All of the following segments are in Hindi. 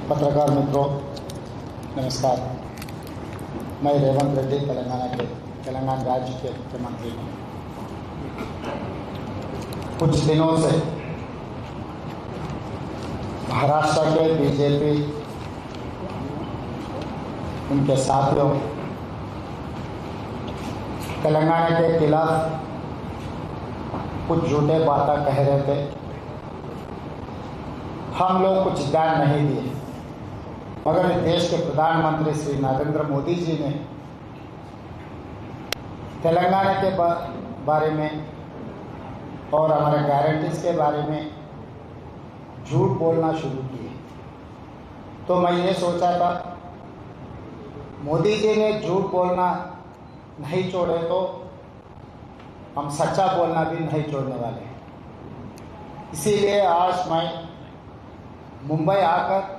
पत्रकार मित्रों, नमस्कार। मैं रेवंत रेड्डी तेलंगाना राज्य के मुख्यमंत्री हूँ। कुछ दिनों से महाराष्ट्र के बीजेपी उनके साथियों तेलंगाना के खिलाफ कुछ झूठे बातें कह रहे थे। हम लोग कुछ ध्यान नहीं दिए, मगर देश के प्रधानमंत्री श्री नरेंद्र मोदी जी ने तेलंगाना के बारे में और हमारे गारंटीज के बारे में झूठ बोलना शुरू किए। तो मैं ये सोचा था, मोदी जी ने झूठ बोलना नहीं छोड़े तो हम सच्चा बोलना भी नहीं छोड़ने वाले हैं। इसीलिए आज मैं मुंबई आकर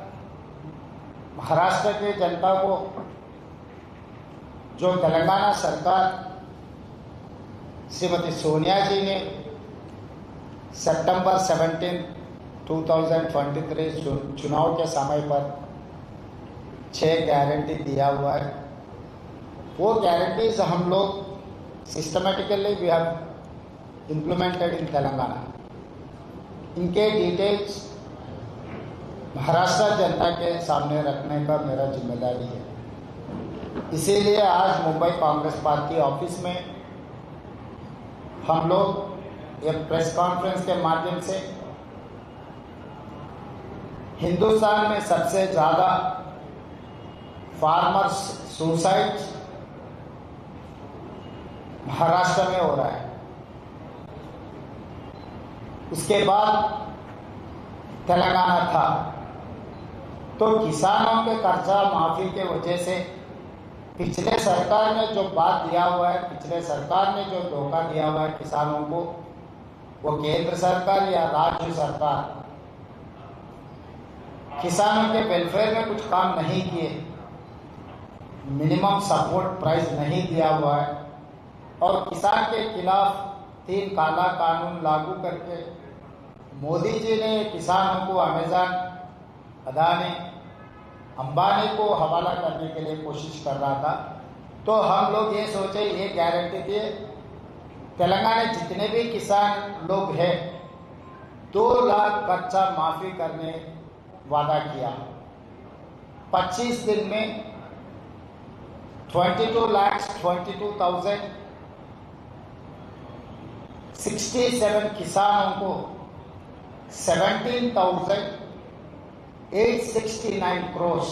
महाराष्ट्र की जनता को जो तेलंगाना सरकार श्रीमती सोनिया जी ने सितंबर 17, 2023 चुनाव के समय पर 6 गारंटी दिया हुआ है, वो गारंटीज हम लोग systematically we have implemented in Telangana. इनके डिटेल्स महाराष्ट्र जनता के सामने रखने का मेरा जिम्मेदारी है। इसीलिए आज मुंबई कांग्रेस पार्टी ऑफिस में हम लोग एक प्रेस कॉन्फ्रेंस के माध्यम से हिंदुस्तान में सबसे ज़्यादा फार्मर्स सुसाइड महाराष्ट्र में हो रहा है, उसके बाद तेलंगाना था। तो किसानों के कर्जा माफी के वजह से पिछले सरकार ने जो बात दिया हुआ है, पिछले सरकार ने जो धोखा दिया हुआ है किसानों को, वो केंद्र सरकार या राज्य सरकार किसानों के वेलफेयर में कुछ काम नहीं किए, मिनिमम सपोर्ट प्राइस नहीं दिया हुआ है और किसान के खिलाफ 3 काला कानून लागू करके मोदी जी ने किसानों को अमेज़न, अदानी, अंबानी को हवाला करने के लिए कोशिश कर रहा था। तो हम लोग ये सोचे, ये गारंटी दिए तेलंगाना जितने भी किसान लोग हैं 2 लाख कर्जा माफी करने वादा किया। 25 दिन में 22,22,67 किसानों को 17,869 crores,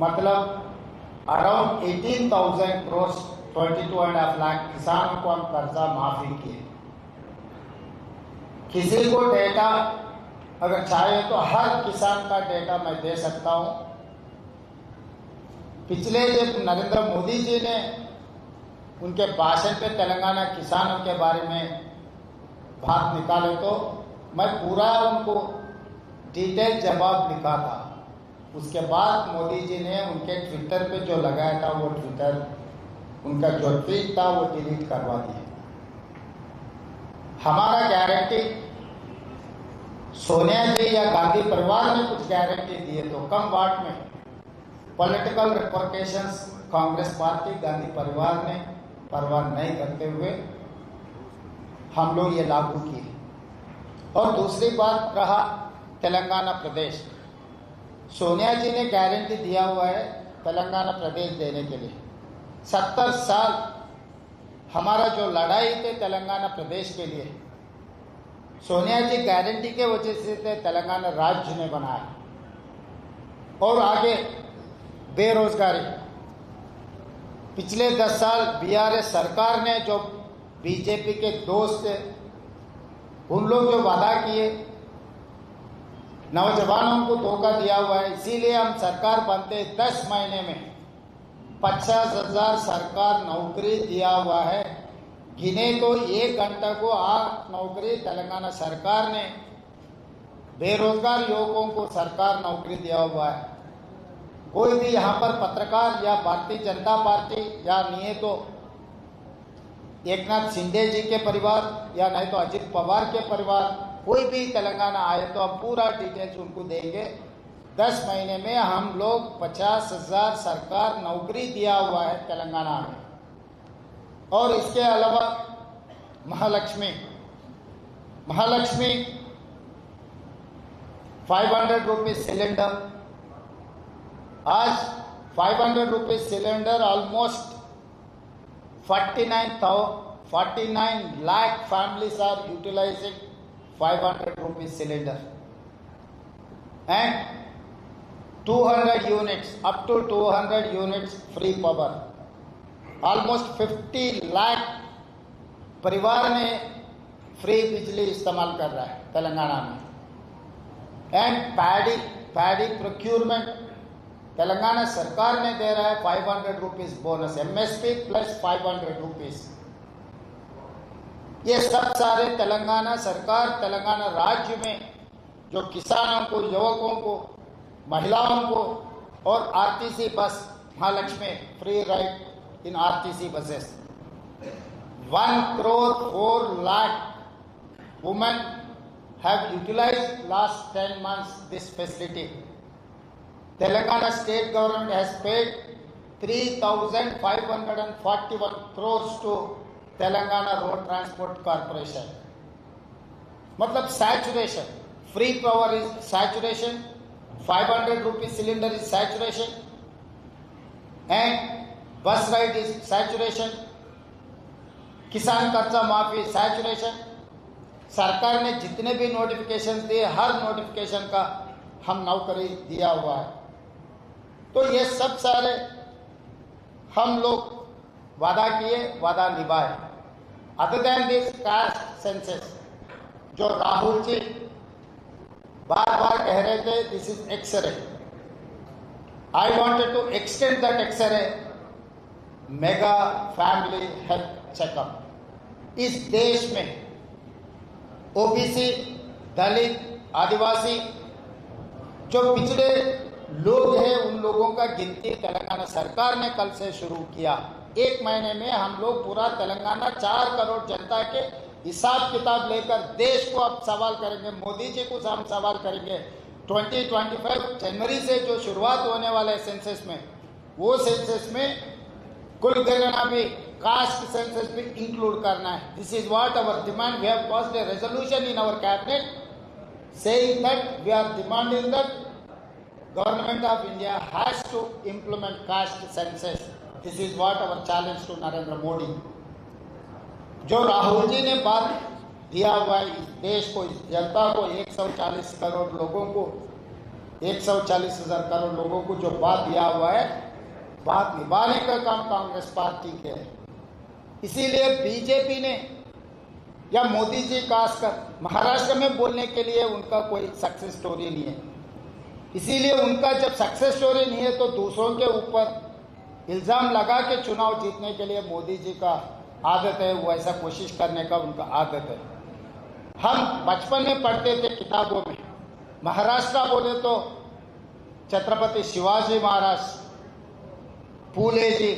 मतलब अराउंड 18,000 crores, 22.5 लाख किसानों को हम कर्जा माफी किए। किसी को डेटा अगर चाहे तो हर किसान का डेटा मैं दे सकता हूं। पिछले जब नरेंद्र मोदी जी ने उनके भाषण पे तेलंगाना किसानों के बारे में बात निकाले तो मैं पूरा उनको डिटेल जवाब लिखा था। उसके बाद मोदी जी ने उनके ट्विटर पे जो लगाया था, वो ट्विटर उनका जो ट्वीट था वो डिलीट करवा दिया। हमारा गारंटी सोनिया जी या गांधी परिवार ने कुछ गारंटी दिए तो कम वाट में पॉलिटिकल रिपोर्टेशंस कांग्रेस पार्टी, गांधी परिवार ने परवाह नहीं करते हुए हम लोग ये लागू किए। और दूसरी बात रहा तेलंगाना प्रदेश, सोनिया जी ने गारंटी दिया हुआ है तेलंगाना प्रदेश देने के लिए। 70 साल हमारा जो लड़ाई थे तेलंगाना प्रदेश के लिए, सोनिया जी गारंटी के वजह से तेलंगाना राज्य ने बनाया। और आगे बेरोजगारी, पिछले 10 साल बीआरएस सरकार ने जो बीजेपी के दोस्त उन लोग जो वादा किए, नौजवानों को धोखा दिया हुआ है। इसीलिए हम सरकार बनते 10 महीने में 50,000 सरकार नौकरी दिया हुआ है। गिने तो 1 घंटे को 8 नौकरी तेलंगाना सरकार ने बेरोजगार युवकों को सरकार नौकरी दिया हुआ है। कोई भी यहाँ पर पत्रकार या भारतीय जनता पार्टी या नहीं तो एकनाथ शिंदे जी के परिवार या नहीं तो अजित पवार के परिवार कोई भी तेलंगाना आए तो हम पूरा डिटेल्स उनको देंगे 10 महीने में हम लोग 50,000 सरकार नौकरी दिया हुआ है तेलंगाना में। और इसके अलावा महालक्ष्मी 500 रुपीज सिलेंडर, आज 500 rupees cylinder almost 49 lakh families are utilizing 500 rupees cylinder, and 200 units, up to 200 units free power, almost 50 lakh परिवार ने फ्री बिजली इस्तेमाल कर रहा है तेलंगाना में। एंड पैडी प्रोक्यूरमेंट तेलंगाना सरकार ने दे रहा है 500 rupees bonus, MSP plus 500 rupees. ये सब सारे तेलंगाना सरकार, तेलंगाना राज्य में जो किसानों को, युवकों को, महिलाओं को, और RTC बस Mahalakshmi free ride in RTC buses, 1,04,00,000 women have utilized last 10 months this facility. Telangana state government has paid 3,541 crores to Telangana Road Transport Corporation. मतलब saturation, free power is saturation, 500 rupees cylinder is saturation, and bus ride is saturation, किसान कर्जा माफी सैचुरेशन। सरकार ने जितने भी नोटिफिकेशन दिए, हर नोटिफिकेशन का हम नौकरी दिया हुआ है। तो ये सब सारे हम लोग वादा किए, वादा निभाए। Other than this caste census, जो राहुल जी बार बार कह रहे थे this is X-ray, I wanted to extend that X-ray mega family health checkup. इस देश में ओबीसी, दलित, आदिवासी जो पिछड़े लोग हैं, उन लोगों का गिनती तेलंगाना सरकार ने कल से शुरू किया। 1 महीने में हम लोग पूरा तेलंगाना 4 करोड़ जनता के हिसाब किताब लेकर देश को अब सवाल करेंगे, मोदी जी को हम सवाल करेंगे। 2025 जनवरी से जो शुरुआत होने वाला है सेंसस में, वो सेंसस में कुल गणना भी कास्ट सेंसस भी इंक्लूड करना है। This is what our demand. We have passed a resolution in our cabinet saying that we are demanding that government of India has to implement caste census. This is what our challenge to Narendra Modi. जो राहुल जी ने बात दिया हुआ है इस देश को, इस जनता को, 140 करोड़ लोगों को, 140,000 करोड़ लोगों को जो बात दिया हुआ है, बात निभाने का काम कांग्रेस पार्टी के है। इसीलिए बीजेपी ने या मोदी जी खासकर महाराष्ट्र में बोलने के लिए उनका कोई सक्सेस स्टोरी नहीं है। इसीलिए उनका जब सक्सेस स्टोरी नहीं है तो दूसरों के ऊपर इल्जाम लगा के चुनाव जीतने के लिए मोदी जी का आदत है, वो ऐसा कोशिश करने का उनका आदत है। हम बचपन में पढ़ते थे किताबों में, महाराष्ट्र बोले तो छत्रपति शिवाजी महाराज, फूले जी,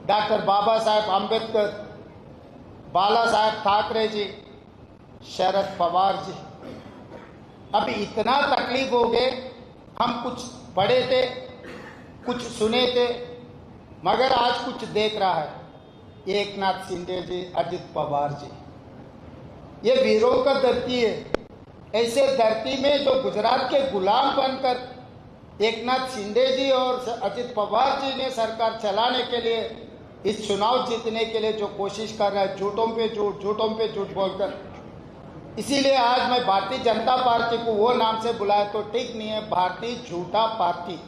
डॉक्टर बाबा साहेब आम्बेडकर, बाला साहेब ठाकरे जी, शरद पवार जी। अभी इतना तकलीफ हो गए, हम कुछ पढ़े थे, कुछ सुने थे, मगर आज कुछ देख रहा है। एकनाथ शिंदे जी, अजित पवार जी, ये वीरों का धरती है। ऐसे धरती में जो गुजरात के गुलाम बनकर एकनाथ शिंदे जी और अजित पवार जी ने सरकार चलाने के लिए, इस चुनाव जीतने के लिए जो कोशिश कर रहा है, झूठों पे झूठ बोलकर। इसीलिए आज मैं भारतीय जनता पार्टी को वो नाम से बुलाया तो ठीक नहीं है, भारतीय झूठा पार्टी।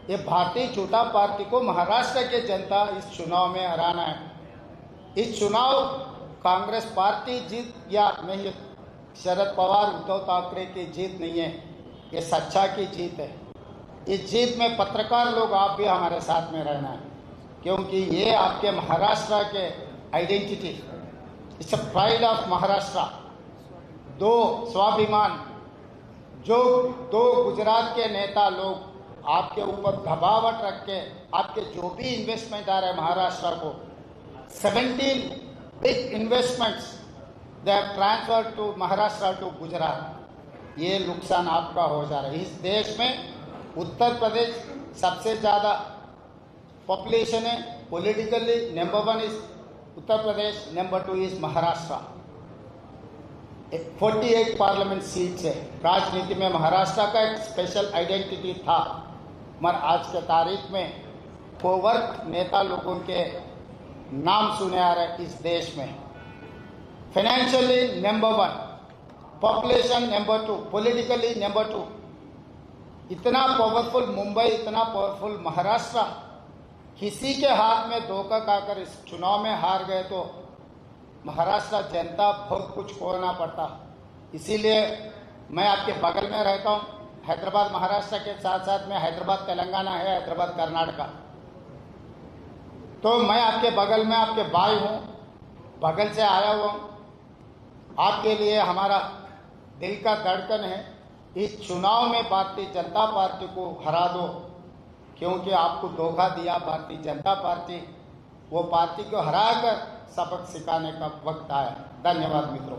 ये भारतीय झूठा पार्टी को महाराष्ट्र के जनता इस चुनाव में हराना है। इस चुनाव कांग्रेस पार्टी जीत या नहीं, शरद पवार, उद्धव ठाकरे की जीत नहीं है, ये सच्चा की जीत है। इस जीत में पत्रकार लोग, आप भी हमारे साथ में रहना है, क्योंकि ये आपके महाराष्ट्र के identity, it's a pride of Maharashtra. दो स्वाभिमान, जो दो गुजरात के नेता लोग आपके ऊपर दबावट रख के, आपके जो भी इन्वेस्टमेंट आ रहा है महाराष्ट्र को, 17 big investments they have transferred to Maharashtra to Gujarat. ये नुकसान आपका हो जा रहा है। इस देश में उत्तर प्रदेश सबसे ज़्यादा पॉपुलेशन है, politically number 1 is Uttar Pradesh, number 2 is Maharashtra. 48 parliament seats है। राजनीति में महाराष्ट्र का एक स्पेशल आइडेंटिटी था, मगर आज के तारीख में कोवर्ट नेता लोगों के नाम सुने आ रहे इस देश में। Financially number 1, population number 2, politically number 2। इतना पावरफुल मुंबई, इतना पावरफुल महाराष्ट्र, किसी के हाथ में धोखा खाकर इस चुनाव में हार गए तो महाराष्ट्र जनता बहुत कुछ खोना पड़ता। इसीलिए मैं आपके बगल में रहता हूँ। हैदराबाद महाराष्ट्र के साथ साथ में हैदराबाद तेलंगाना है, हैदराबाद कर्नाटका, तो मैं आपके बगल में आपके भाई हूँ, बगल से आया हुआ हूँ। आपके लिए हमारा दिल का धड़कन है। इस चुनाव में भारतीय जनता पार्टी को हरा दो, क्योंकि आपको धोखा दिया भारतीय जनता पार्टी। वो पार्टी को हराकर सबक सिखाने का वक्त आया। धन्यवाद मित्रों।